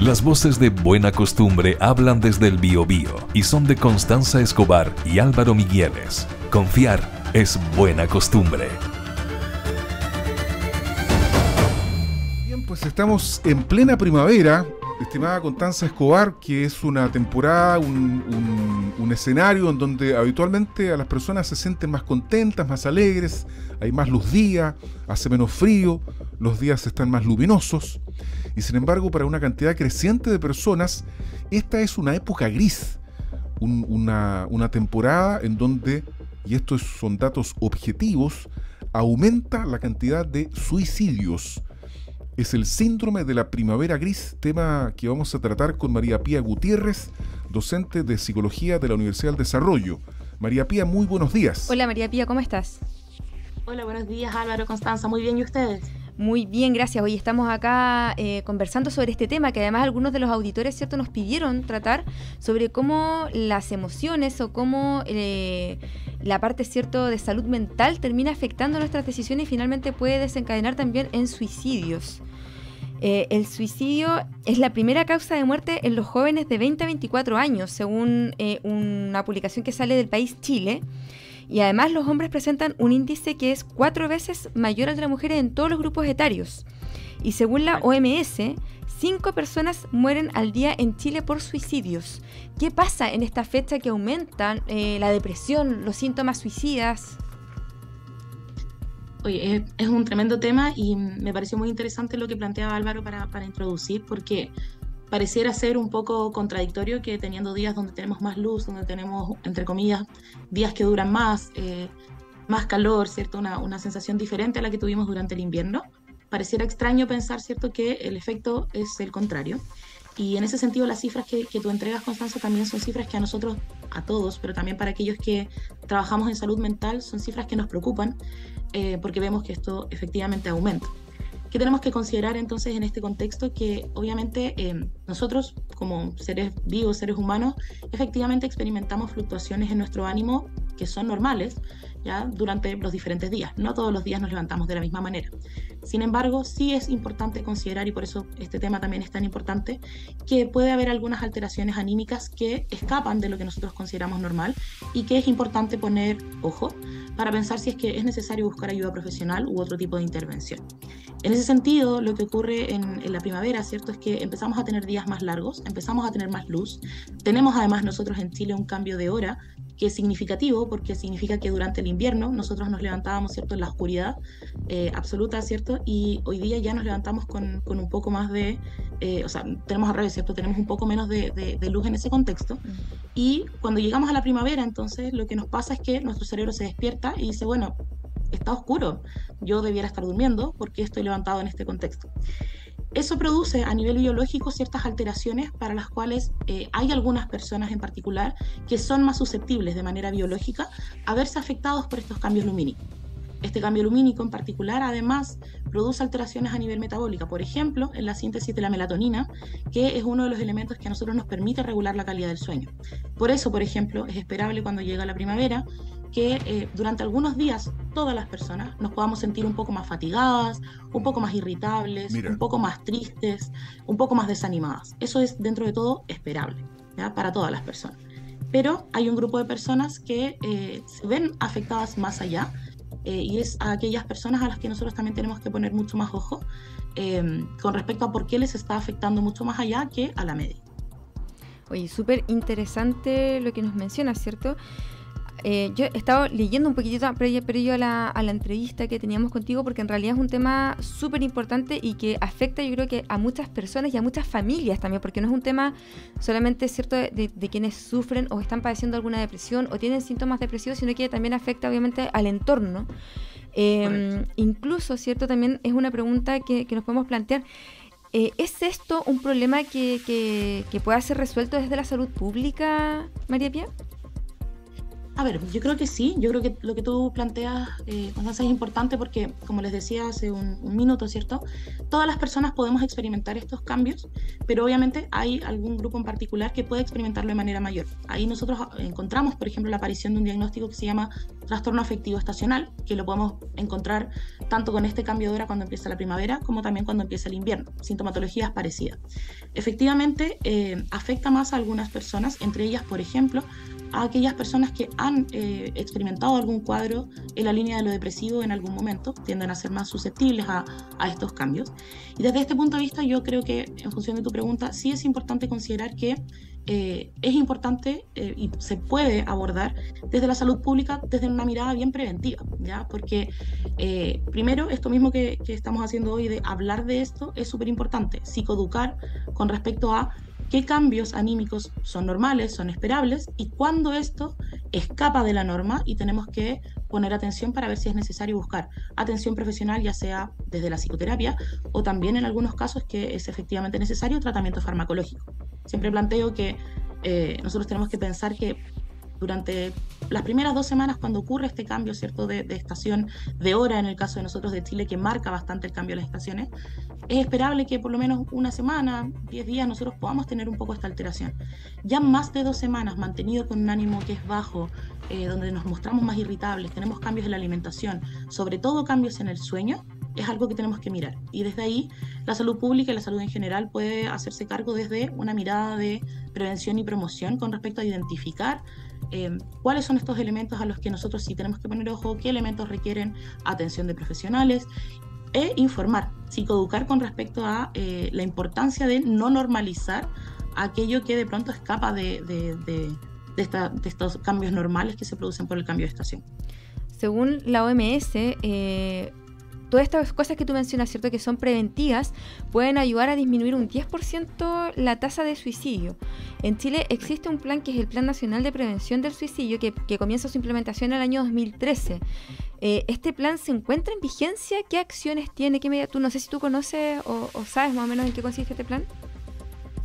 Las voces de Buena Costumbre hablan desde el Biobío y son de Constanza Escobar y Álvaro Migueles. Confiar es buena costumbre. Bien, pues estamos en plena primavera, estimada Constanza Escobar, que es una temporada, un escenario en donde habitualmente a las personas se sienten más contentas, más alegres, hay más luz día, hace menos frío, los días están más luminosos. Y sin embargo, para una cantidad creciente de personas, esta es una época gris, una temporada en donde, y estos son datos objetivos, aumenta la cantidad de suicidios. Es el síndrome de la primavera gris, tema que vamos a tratar con María Pía Gutiérrez, docente de Psicología de la Universidad del Desarrollo. María Pía, muy buenos días. Hola María Pía, ¿cómo estás? Hola, buenos días Álvaro, Constanza, muy bien, ¿y ustedes? Muy bien, gracias. Hoy estamos acá conversando sobre este tema que además algunos de los auditores, ¿cierto?, nos pidieron tratar sobre cómo las emociones o cómo la parte, ¿cierto?, de salud mental termina afectando nuestras decisiones y finalmente puede desencadenar también en suicidios. El suicidio es la primera causa de muerte en los jóvenes de 20 a 24 años, según una publicación que sale del país Chile. Y además los hombres presentan un índice que es 4 veces mayor al de las mujeres en todos los grupos etarios. Y según la OMS, 5 personas mueren al día en Chile por suicidios. ¿Qué pasa en esta fecha que aumentan la depresión, los síntomas suicidas? Oye, es un tremendo tema y me pareció muy interesante lo que planteaba Álvaro para introducir, porque pareciera ser un poco contradictorio que teniendo días donde tenemos más luz, donde tenemos, entre comillas, días que duran más calor, ¿cierto? Una sensación diferente a la que tuvimos durante el invierno. Pareciera extraño pensar, ¿cierto?, que el efecto es el contrario. Y en ese sentido las cifras que tú entregas, Constanza, también son cifras que a nosotros, a todos, pero también para aquellos que trabajamos en salud mental, son cifras que nos preocupan porque vemos que esto efectivamente aumenta. ¿Qué tenemos que considerar entonces en este contexto? Que obviamente nosotros como seres vivos, seres humanos, efectivamente experimentamos fluctuaciones en nuestro ánimo que son normales, ¿ya?, durante los diferentes días. No todos los días nos levantamos de la misma manera. Sin embargo, sí es importante considerar, y por eso este tema también es tan importante, que puede haber algunas alteraciones anímicas que escapan de lo que nosotros consideramos normal y que es importante poner ojo para pensar si es que es necesario buscar ayuda profesional u otro tipo de intervención. En ese sentido, lo que ocurre en la primavera, ¿cierto?, es que empezamos a tener días más largos, empezamos a tener más luz. Tenemos además nosotros en Chile un cambio de hora que es significativo porque significa que durante el invierno nosotros nos levantábamos, ¿cierto?, en la oscuridad absoluta, ¿cierto?, y hoy día ya nos levantamos con un poco más de, o sea, tenemos al revés, ¿cierto?, tenemos un poco menos de luz en ese contexto. Y cuando llegamos a la primavera, entonces lo que nos pasa es que nuestro cerebro se despierta y dice, bueno, está oscuro, yo debiera estar durmiendo porque estoy levantado en este contexto. Eso produce a nivel biológico ciertas alteraciones para las cuales hay algunas personas en particular que son más susceptibles de manera biológica a verse afectados por estos cambios lumínicos. Este cambio lumínico en particular además produce alteraciones a nivel metabólico, por ejemplo, en la síntesis de la melatonina, que es uno de los elementos que a nosotros nos permite regular la calidad del sueño. Por eso, por ejemplo, es esperable cuando llega la primavera que durante algunos días todas las personas nos podamos sentir un poco más fatigadas, un poco más irritables, un poco más tristes, un poco más desanimadas. Eso es dentro de todo esperable, ¿ya?, para todas las personas. Pero hay un grupo de personas que se ven afectadas más allá y es a aquellas personas a las que nosotros también tenemos que poner mucho más ojo con respecto a por qué les está afectando mucho más allá que a la media. Oye, súper interesante lo que nos mencionas, ¿cierto? Yo he estado leyendo un poquitito previo a la entrevista que teníamos contigo porque en realidad es un tema súper importante y que afecta, yo creo que a muchas personas y a muchas familias también, porque no es un tema solamente, ¿cierto?, de quienes sufren o están padeciendo alguna depresión o tienen síntomas depresivos, sino que también afecta obviamente al entorno. Incluso, ¿cierto?, también es una pregunta que nos podemos plantear. ¿Es esto un problema que pueda ser resuelto desde la salud pública, María Pía? A ver, yo creo que sí, yo creo que lo que tú planteas, Constanza, es importante porque, como les decía hace un minuto, ¿cierto? Todas las personas podemos experimentar estos cambios, pero obviamente hay algún grupo en particular que puede experimentarlo de manera mayor. Ahí nosotros encontramos, por ejemplo, la aparición de un diagnóstico que se llama trastorno afectivo estacional, que lo podemos encontrar tanto con este cambio de hora cuando empieza la primavera, como también cuando empieza el invierno. Sintomatología es parecida. Efectivamente, afecta más a algunas personas, entre ellas, por ejemplo, a aquellas personas que han experimentado algún cuadro en la línea de lo depresivo en algún momento, tienden a ser más susceptibles a estos cambios. Y desde este punto de vista, yo creo que, en función de tu pregunta, sí es importante considerar que es importante y se puede abordar desde la salud pública, desde una mirada bien preventiva, ¿ya? Porque primero, esto mismo que estamos haciendo hoy de hablar de esto es súper importante, psicoeducar con respecto a qué cambios anímicos son normales, son esperables y cuándo esto escapa de la norma y tenemos que poner atención para ver si es necesario buscar atención profesional, ya sea desde la psicoterapia o también en algunos casos que es efectivamente necesario tratamiento farmacológico. Siempre planteo que nosotros tenemos que pensar que durante las primeras 2 semanas, cuando ocurre este cambio, ¿cierto?, de estación, de hora, en el caso de nosotros de Chile, que marca bastante el cambio de las estaciones, es esperable que por lo menos 1 semana, 10 días, nosotros podamos tener un poco esta alteración. Ya más de 2 semanas mantenido con un ánimo que es bajo, donde nos mostramos más irritables, tenemos cambios en la alimentación, sobre todo cambios en el sueño, es algo que tenemos que mirar. Y desde ahí, la salud pública y la salud en general puede hacerse cargo desde una mirada de prevención y promoción con respecto a identificar cuáles son estos elementos a los que nosotros sí tenemos que poner ojo, qué elementos requieren atención de profesionales e informar, psicoeducar con respecto a la importancia de no normalizar aquello que de pronto escapa de estos cambios normales que se producen por el cambio de estación. Según la OMS, todas estas cosas que tú mencionas, ¿cierto?, que son preventivas, pueden ayudar a disminuir un 10% la tasa de suicidio. En Chile existe un plan que es el Plan Nacional de Prevención del Suicidio, que comienza su implementación en el año 2013. ¿Este plan se encuentra en vigencia? ¿Qué acciones tiene? ¿Qué medida? Tú no sé si tú conoces o sabes más o menos en qué consiste este plan.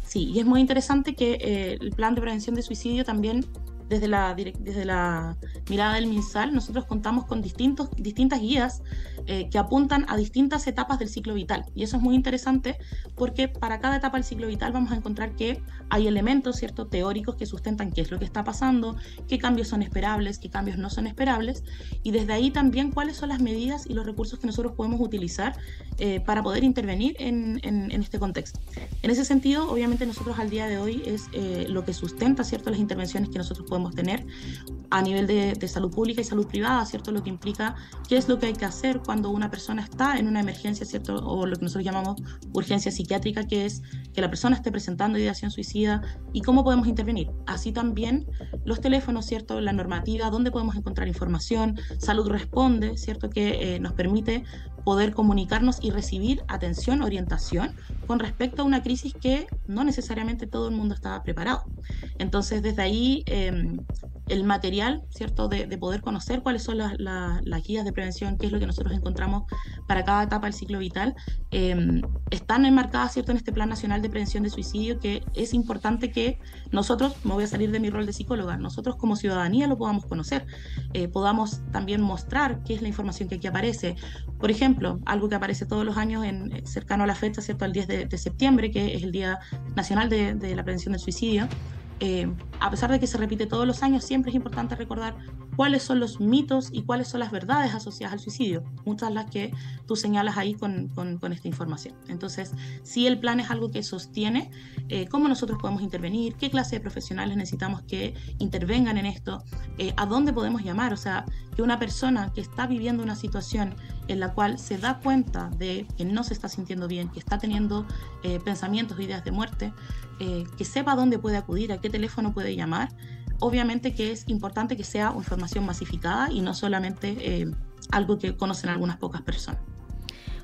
Sí, y es muy interesante que el Plan de Prevención de Suicidio también, desde la mirada del MinSal, nosotros contamos con distintas guías que apuntan a distintas etapas del ciclo vital. Y eso es muy interesante porque para cada etapa del ciclo vital vamos a encontrar que hay elementos, ¿cierto?, teóricos que sustentan qué es lo que está pasando, qué cambios son esperables, qué cambios no son esperables, y desde ahí también cuáles son las medidas y los recursos que nosotros podemos utilizar para poder intervenir en este contexto. En ese sentido, obviamente nosotros al día de hoy es lo que sustenta, ¿cierto?, las intervenciones que nosotros podemos tener a nivel de salud pública y salud privada, ¿cierto?, lo que implica qué es lo que hay que hacer cuando una persona está en una emergencia, ¿cierto?, o lo que nosotros llamamos urgencia psiquiátrica, que es que la persona esté presentando ideación suicida y cómo podemos intervenir. Así también los teléfonos, ¿cierto?, la normativa, dónde podemos encontrar información, Salud Responde, ¿cierto?, que nos permite poder comunicarnos y recibir atención, orientación con respecto a una crisis que no necesariamente todo el mundo estaba preparado. Entonces, desde ahí, el material, ¿cierto?, de poder conocer cuáles son las guías de prevención, qué es lo que nosotros encontramos para cada etapa del ciclo vital, están enmarcadas, ¿cierto?, en este Plan Nacional de Prevención de Suicidio, que es importante que nosotros, me voy a salir de mi rol de psicóloga, nosotros como ciudadanía lo podamos conocer, podamos también mostrar qué es la información que aquí aparece. Por ejemplo, algo que aparece todos los años cercano a la fecha, ¿cierto?, al 10 de septiembre, que es el Día Nacional de la Prevención del Suicidio. A pesar de que se repite todos los años, siempre es importante recordar cuáles son los mitos y cuáles son las verdades asociadas al suicidio, muchas las que tú señalas ahí con esta información. Entonces, si el plan es algo que sostiene, cómo nosotros podemos intervenir, qué clase de profesionales necesitamos que intervengan en esto, a dónde podemos llamar, o sea, que una persona que está viviendo una situación en la cual se da cuenta de que no se está sintiendo bien, que está teniendo pensamientos o ideas de muerte, que sepa dónde puede acudir, a qué teléfono puede llamar. Obviamente que es importante que sea información masificada y no solamente algo que conocen algunas pocas personas.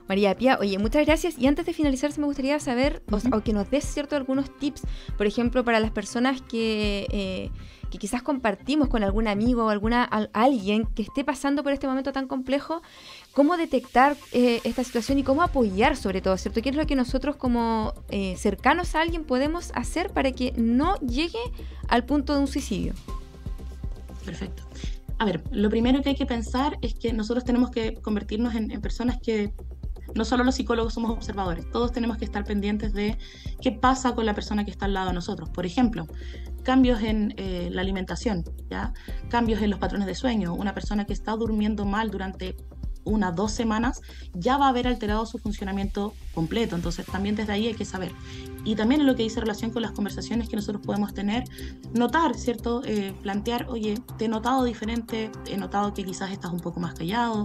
María Pía, oye, muchas gracias. Y antes de finalizar, me gustaría saber, o que nos des, ¿cierto?, algunos tips, por ejemplo, para las personas que quizás compartimos con algún amigo o alguien que esté pasando por este momento tan complejo, cómo detectar esta situación y cómo apoyar, sobre todo, ¿cierto? ¿Qué es lo que nosotros como cercanos a alguien podemos hacer para que no llegue al punto de un suicidio? Perfecto. A ver, lo primero que hay que pensar es que nosotros tenemos que convertirnos en personas que no solo los psicólogos somos observadores, todos tenemos que estar pendientes de qué pasa con la persona que está al lado de nosotros. Por ejemplo, cambios en la alimentación, ¿ya? Cambios en los patrones de sueño. Una persona que está durmiendo mal durante 1 o 2 semanas ya va a haber alterado su funcionamiento completo, entonces también desde ahí hay que saber. Y también en lo que dice relación con las conversaciones que nosotros podemos tener, notar, ¿cierto? Plantear, oye, te he notado diferente, he notado que quizás estás un poco más callado,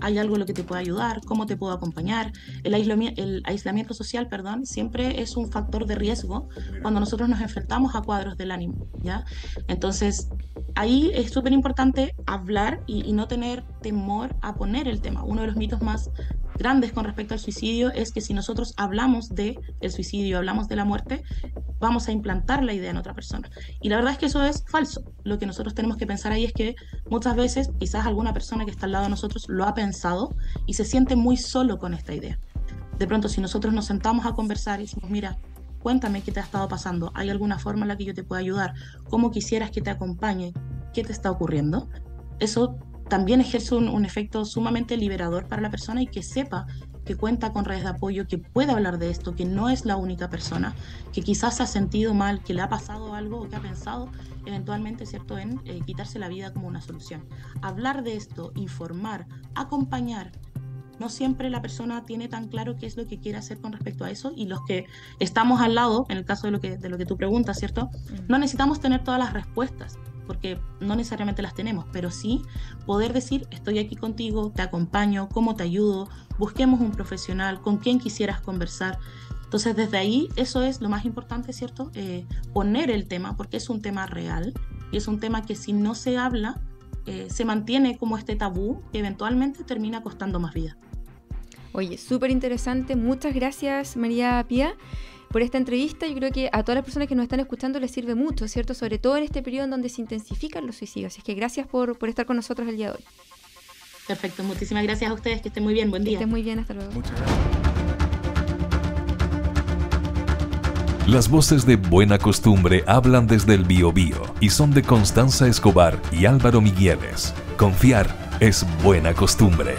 hay algo en lo que te pueda ayudar, cómo te puedo acompañar. El aislamiento social, perdón, siempre es un factor de riesgo cuando nosotros nos enfrentamos a cuadros del ánimo, ¿ya? Entonces, ahí es súper importante hablar y no tener temor a poner el tema. Uno de los mitos más grandes con respecto al suicidio es que si nosotros hablamos del suicidio, hablamos de la muerte, vamos a implantar la idea en otra persona. Y la verdad es que eso es falso. Lo que nosotros tenemos que pensar ahí es que muchas veces quizás alguna persona que está al lado de nosotros lo ha pensado y se siente muy solo con esta idea. De pronto, si nosotros nos sentamos a conversar y decimos, mira, cuéntame qué te ha estado pasando, ¿hay alguna forma en la que yo te pueda ayudar? ¿Cómo quisieras que te acompañe? ¿Qué te está ocurriendo? Eso también ejerce un efecto sumamente liberador para la persona y que sepa que cuenta con redes de apoyo, que puede hablar de esto, que no es la única persona, que quizás se ha sentido mal, que le ha pasado algo o que ha pensado eventualmente, ¿cierto?, en quitarse la vida como una solución. Hablar de esto, informar, acompañar. No siempre la persona tiene tan claro qué es lo que quiere hacer con respecto a eso, y los que estamos al lado, en el caso de lo que tú preguntas, ¿cierto?, no necesitamos tener todas las respuestas, porque no necesariamente las tenemos, pero sí poder decir, estoy aquí contigo, te acompaño, cómo te ayudo, busquemos un profesional, con quién quisieras conversar. Entonces, desde ahí, eso es lo más importante, ¿cierto? Poner el tema, porque es un tema real, y es un tema que si no se habla, se mantiene como este tabú, que eventualmente termina costando más vida. Oye, súper interesante. Muchas gracias, María Pía, por esta entrevista. Yo creo que a todas las personas que nos están escuchando les sirve mucho, ¿cierto? Sobre todo en este periodo en donde se intensifican los suicidios. Así que gracias por estar con nosotros el día de hoy. Perfecto, muchísimas gracias a ustedes, que estén muy bien, buen día. Que estén muy bien, hasta luego. Muchas gracias. Las voces de Buena Costumbre hablan desde el Biobío y son de Constanza Escobar y Álvaro Migueles. Confiar es buena costumbre.